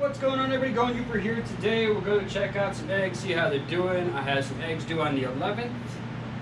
What's going on, everybody? Going Uber here today. We're going to check out some eggs, see how they're doing. I have some eggs due on the 11th,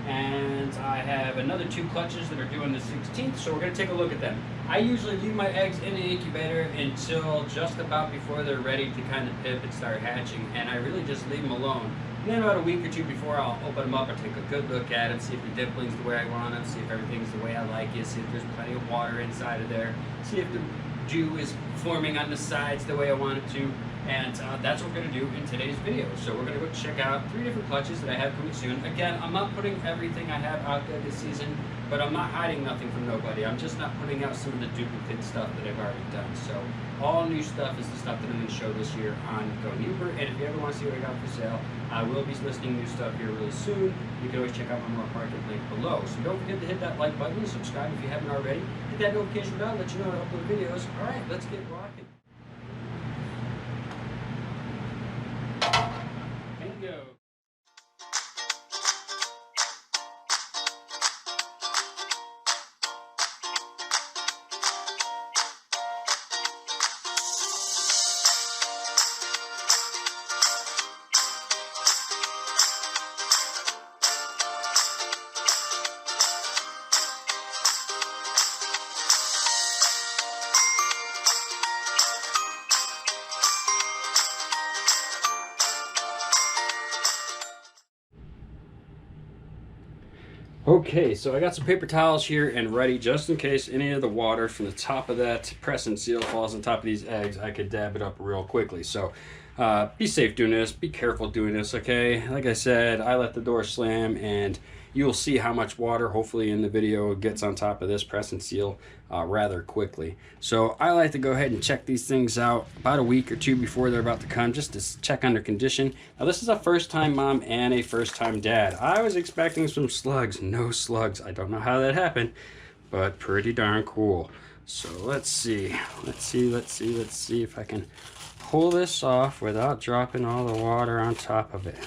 and I have another 2 clutches that are due on the 16th, so we're going to take a look at them. I usually leave my eggs in the incubator until just about before they're ready to kind of pip and start hatching, and I really just leave them alone. And then about a week or 2 before, I'll open them up and take a good look at them, see if the dimpling's the way I want them, see if everything's the way I like it, see if there's plenty of water inside of there, see if the dew is forming on the sides the way I want it to, and that's what we're going to do in today's video. So we're going to go check out 3 different clutches that I have coming soon. Again, I'm not putting everything I have out there this season, but I'm not hiding nothing from nobody. I'm just not putting out some of the duplicate stuff that I've already done. So all new stuff is the stuff that I'm going to show this year on Go Uber. And if you ever want to see what I got for sale, I will be listing new stuff here really soon. You can always check out my More Market link below. So don't forget to hit that like button and subscribe if you haven't already. Hit that notification bell, let you know when I upload videos. All right, let's get rocking. And go. Okay, so I got some paper towels here and ready just in case any of the water from the top of that press and seal falls on top of these eggs. I could dab it up real quickly. So be safe doing this, be careful doing this, okay? Like I said, I let the door slam and you'll see how much water hopefully in the video gets on top of this press and seal rather quickly. So I like to go ahead and check these things out about a week or 2 before they're about to come, just to check on their condition. Now this is a first time mom and a first time dad. I was expecting some slugs, no slugs. I don't know how that happened, but pretty darn cool. So let's see if I can pull this off without dropping all the water on top of it.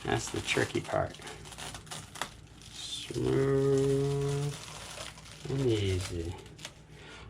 That's the tricky part. Smooth and easy.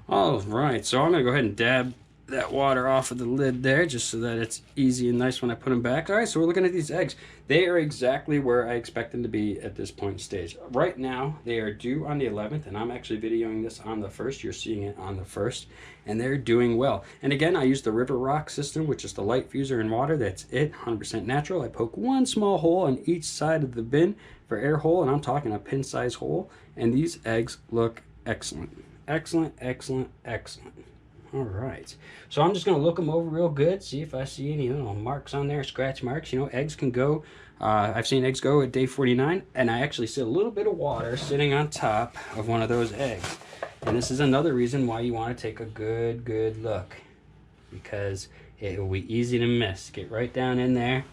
All right, so I'm gonna go ahead and dab that water off of the lid there just so that it's easy and nice when I put them back. All right, so we're looking at these eggs. They are exactly where I expect them to be at this point in stage. Right now, they are due on the 11th, and I'm actually videoing this on the 1st. You're seeing it on the 1st, and they're doing well. And again, I use the River Rock system, which is the light fuser and water. That's it, 100% natural. I poke 1 small hole on each side of the bin for air hole, and I'm talking a pin size hole, and these eggs look excellent. Excellent, excellent, excellent. All right, so I'm just going to look them over real good, see if I see any little marks on there, scratch marks. You know, eggs can go, I've seen eggs go at day 49, and I actually see a little bit of water sitting on top of one of those eggs. And this is another reason why you want to take a good look, because it will be easy to miss. Get right down in there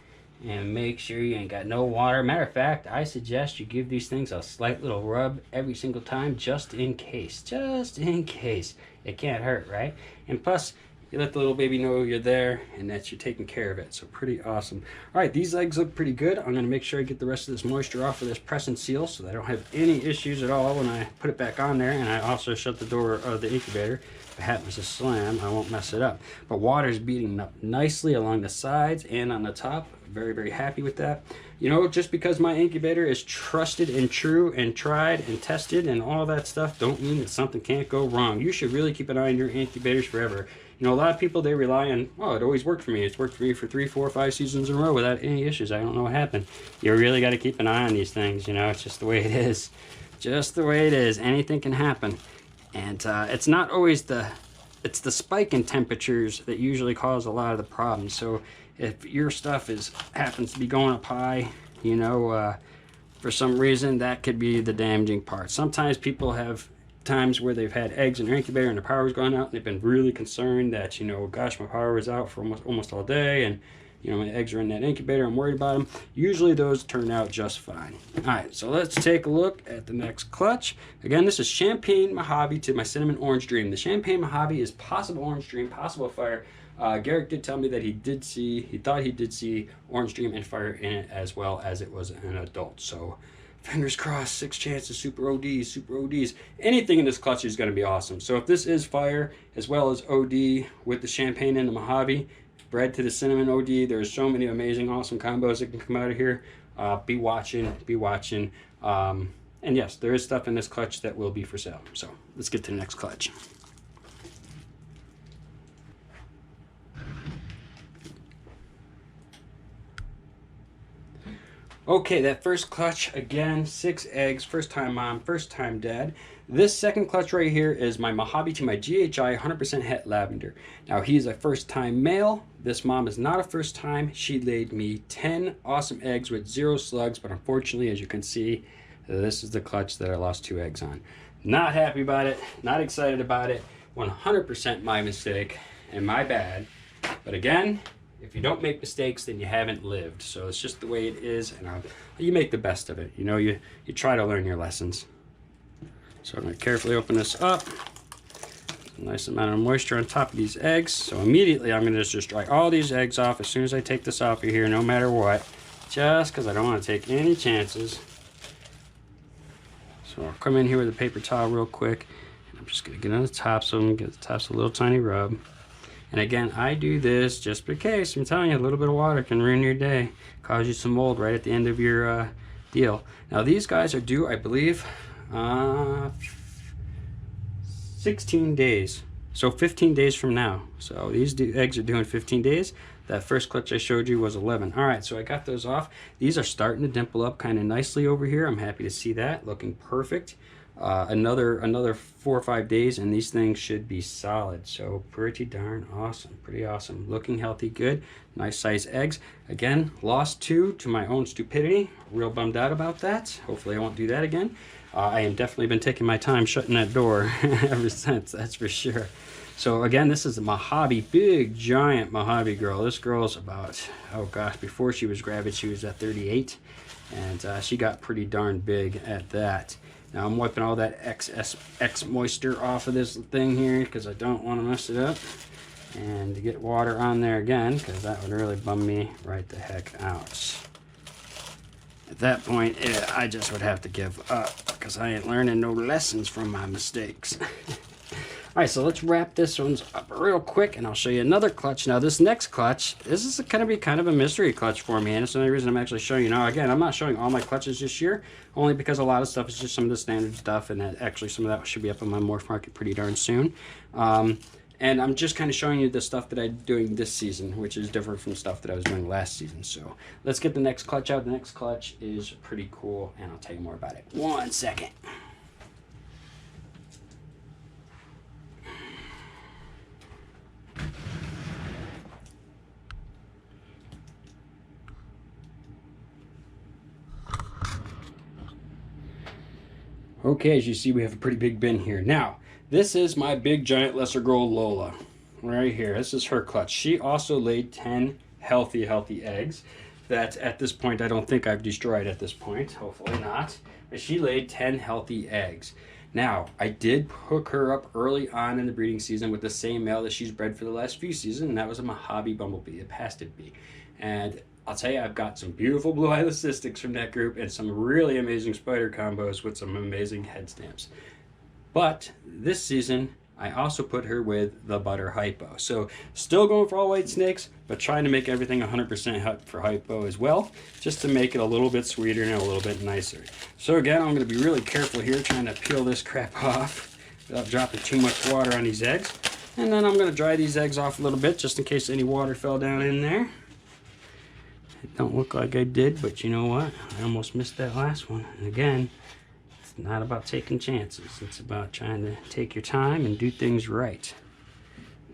and make sure you ain't got no water. Matter of fact, I suggest you give these things a slight little rub every single time, just in case. Just in case. It can't hurt, right? And plus, you let the little baby know you're there and that you're taking care of it. So pretty awesome. All right, these eggs look pretty good. I'm gonna make sure I get the rest of this moisture off of this press and seal so that I don't have any issues at all when I put it back on there. And I also shut the door of the incubator. If it happens to slam, I won't mess it up. But water is beating up nicely along the sides and on the top. Very happy with that. You know, just because my incubator is trusted and true and tried and tested and all that stuff, don't mean that something can't go wrong. You should really keep an eye on your incubators forever. You know, a lot of people, they rely on, oh, it always worked for me. It's worked for me for 3, 4, 5 seasons in a row without any issues. I don't know what happened. You really got to keep an eye on these things. You know, it's just the way it is. Just the way it is. Anything can happen. And it's not always it's the spike in temperatures that usually cause a lot of the problems. So if your stuff happens to be going up high, you know, for some reason, that could be the damaging part. Sometimes people have times where they've had eggs in their incubator and the power's gone out, and they've been really concerned that, you know, gosh, my power is out for almost all day, and, you know, my eggs are in that incubator, I'm worried about them. Usually those turn out just fine. All right, so let's take a look at the next clutch. Again, this is Champagne Mojave to my Cinnamon Orange Dream. The Champagne Mojave is possible Orange Dream, possible fire. Garrick did tell me that he thought he did see Orange Dream and fire in it as well as it was an adult. So Fingers crossed, 6 chances, super ODs, super ODs. Anything in this clutch is going to be awesome. So if this is fire, as well as OD with the champagne and the Mojave, bread to the cinnamon OD, there's so many amazing, awesome combos that can come out of here. Be watching, be watching. And yes, there is stuff in this clutch that will be for sale. So let's get to the next clutch. Okay, that first clutch, again, 6 eggs, first time mom, first time dad. This second clutch right here is my Mojave to my GHI 100% het lavender. Now, he's a first time male. This mom is not a first time. She laid me 10 awesome eggs with 0 slugs, but unfortunately, as you can see, this is the clutch that I lost 2 eggs on. Not happy about it, not excited about it. 100% my mistake and my bad. But again, if you don't make mistakes, then you haven't lived. So it's just the way it is, and you make the best of it. You know, you try to learn your lessons. So I'm going to carefully open this up. A nice amount of moisture on top of these eggs. So immediately I'm going to just dry all these eggs off as soon as I take this off of here, no matter what. Just because I don't want to take any chances. So I'll come in here with a paper towel real quick. I'm just going to get on the top so I'm going to get the tops a little tiny rub. And again, I do this just in case. I'm telling you, a little bit of water can ruin your day, cause you some mold right at the end of your deal. Now these guys are due, I believe, 16 days. So 15 days from now. So these eggs are due in 15 days. That first clutch I showed you was 11. All right, so I got those off. These are starting to dimple up kind of nicely over here. I'm happy to see that, looking perfect. Another 4 or 5 days and these things should be solid. So pretty darn awesome, pretty awesome. Looking healthy, good, nice size eggs. Again, lost 2 to my own stupidity. Real bummed out about that. Hopefully I won't do that again. I have definitely been taking my time shutting that door ever since, that's for sure. So again, this is a Mojave, big giant Mojave girl. This girl's about, oh gosh, before she was gravid she was at 38, and she got pretty darn big at that. Now I'm wiping all that excess moisture off of this thing here because I don't want to mess it up. And to get water on there again, because that would really bum me right the heck out. At that point, I just would have to give up because I ain't learning no lessons from my mistakes. All right, so let's wrap this one up real quick and I'll show you another clutch. Now this next clutch, this is going to be kind of a mystery clutch for me, and it's the only reason I'm actually showing you. Now again, I'm not showing all my clutches this year, only because a lot of stuff is just some of the standard stuff, and that actually some of that should be up on my Morph Market pretty darn soon. And I'm just kind of showing you the stuff that I'm doing this season, which is different from stuff that I was doing last season. So let's get the next clutch out. The next clutch is pretty cool, and I'll tell you more about it. 1 second. Okay, as you see, we have a pretty big bin here. Now, this is my big giant lesser girl Lola, right here. This is her clutch. She also laid 10 healthy eggs that at this point I don't think I've destroyed at this point, hopefully not. But she laid 10 healthy eggs. Now, I did hook her up early on in the breeding season with the same male that she's bred for the last few seasons, and that was a Mojave bumblebee, a pasted bee. And I'll tell you, I've got some beautiful blue eye leucistics from that group and some really amazing spider combos with some amazing head stamps. But this season, I also put her with the butter hypo. So still going for all white snakes, but trying to make everything 100% for hypo as well, just to make it a little bit sweeter and a little bit nicer. So again, I'm going to be really careful here trying to peel this crap off without dropping too much water on these eggs. And then I'm going to dry these eggs off a little bit just in case any water fell down in there. It don't look like I did, but you know what? I almost missed that last one. And again, it's not about taking chances. It's about trying to take your time and do things right.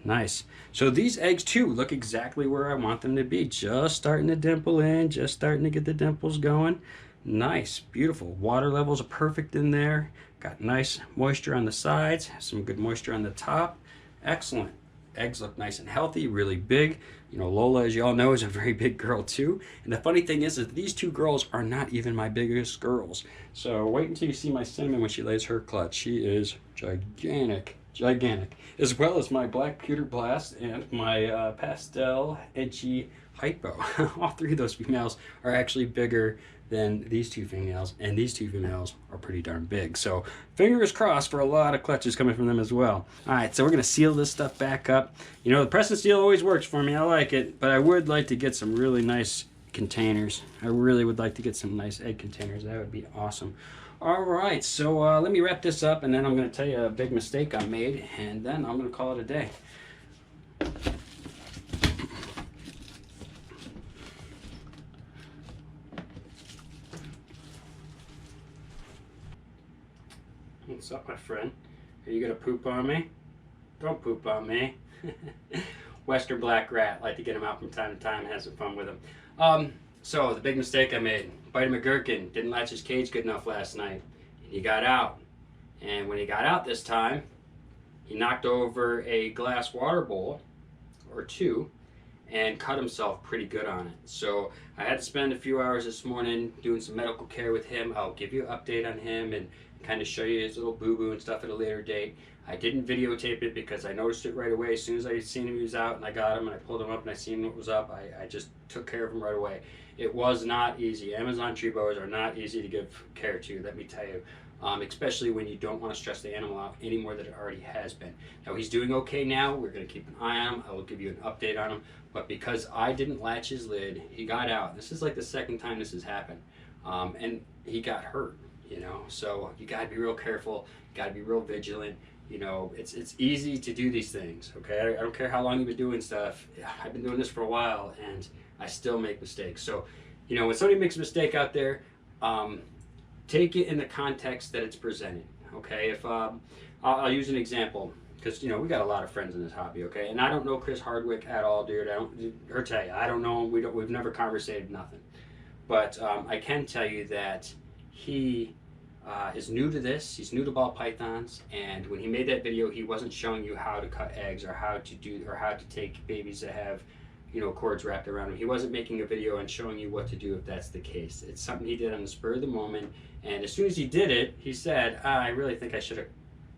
Nice. So these eggs too look exactly where I want them to be. Just starting to dimple in, just starting to get the dimples going. Nice, beautiful. Water levels are perfect in there. Got nice moisture on the sides, some good moisture on the top. Excellent. Eggs look nice and healthy, really big. You know, Lola, as you all know, is a very big girl too. And the funny thing is that these two girls are not even my biggest girls. So wait until you see my Cinnamon when she lays her clutch. She is gigantic, gigantic. As well as my Black Pewter Blast and my Pastel Edgy Hypo. All three of those females are actually bigger than these two females, and these two females are pretty darn big. So fingers crossed for a lot of clutches coming from them as well. All right, so we're gonna seal this stuff back up. You know, the press and seal always works for me. I like it, but I would like to get some really nice containers. I really would like to get some nice egg containers. That would be awesome. All right, so let me wrap this up, and then I'm gonna tell you a big mistake I made, and then I'm gonna call it a day. What's up, my friend? Are you gonna poop on me? Don't poop on me. Western black rat. Like to get him out from time to time and have some fun with him. So the big mistake I made: Bitey McGurkin didn't latch his cage good enough last night. He got out, and when he got out this time, he knocked over a glass water bowl or two and cut himself pretty good on it. So I had to spend a few hours this morning doing some medical care with him. I'll give you an update on him and kind of show you his little boo-boo and stuff at a later date. I didn't videotape it because I noticed it right away. As soon as I seen him, he was out, and I got him and I pulled him up and I seen what was up, I just took care of him right away. It was not easy. Amazon tree boas are not easy to give care to, let me tell you. Especially when you don't want to stress the animal out any more than it already has been. Now he's doing okay now. We're going to keep an eye on him. I will give you an update on him. But because I didn't latch his lid, he got out. This is like the second time this has happened. And he got hurt, you know. So you got to be real careful. You got to be real vigilant. You know, it's easy to do these things, okay? I don't care how long you've been doing stuff. I've been doing this for a while, and I still make mistakes. So, you know, when somebody makes a mistake out there, take it in the context that it's presented, okay? If I'll use an example, because you know we got a lot of friends in this hobby, okay? And I don't know Chris Hardwick at all, dude. Or tell you, I don't know him. We've never conversated, nothing. But I can tell you that he is new to this. He's new to ball pythons, and when he made that video, he wasn't showing you how to cut eggs or how to take babies that have, you know, cords wrapped around them. He wasn't making a video and showing you what to do if that's the case. It's something he did on the spur of the moment, and as soon as he did it, he said, I really think I should have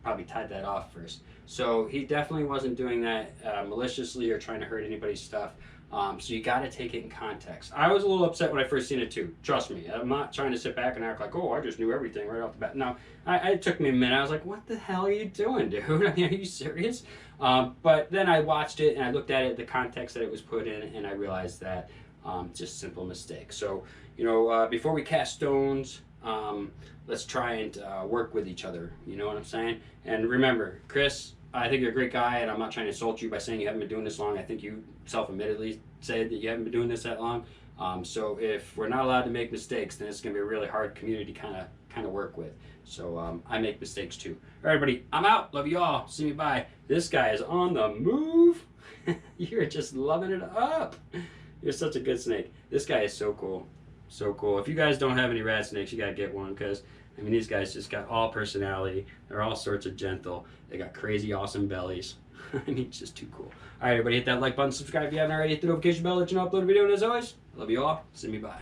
probably tied that off first. So he definitely wasn't doing that maliciously or trying to hurt anybody's stuff. So you got to take it in context. I was a little upset when I first seen it too. Trust me, I'm not trying to sit back and act like, oh, I just knew everything right off the bat. No, it took me a minute. I was like, what the hell are you doing, dude? I mean, are you serious? But then I watched it and I looked at it, the context that it was put in, and I realized that just simple mistake. So, you know, before we cast stones, let's try and work with each other. You know what I'm saying? And remember, Chris, I think you're a great guy, and I'm not trying to insult you by saying you haven't been doing this long. I think you self-admittedly said that you haven't been doing this that long. So if we're not allowed to make mistakes, then it's going to be a really hard community kind of work with. So I make mistakes too. All right, everybody, I'm out. Love you all. See me bye. This guy is on the move. You're just loving it up. You're such a good snake. This guy is so cool. So cool. If you guys don't have any rat snakes, you got to get one, because I mean, these guys just got all personality. They're all sorts of gentle. They got crazy awesome bellies. I mean, it's just too cool. All right, everybody, hit that like button, subscribe if you haven't already, hit the notification bell, let you know I upload a video, and as always, I love you all. See me, bye.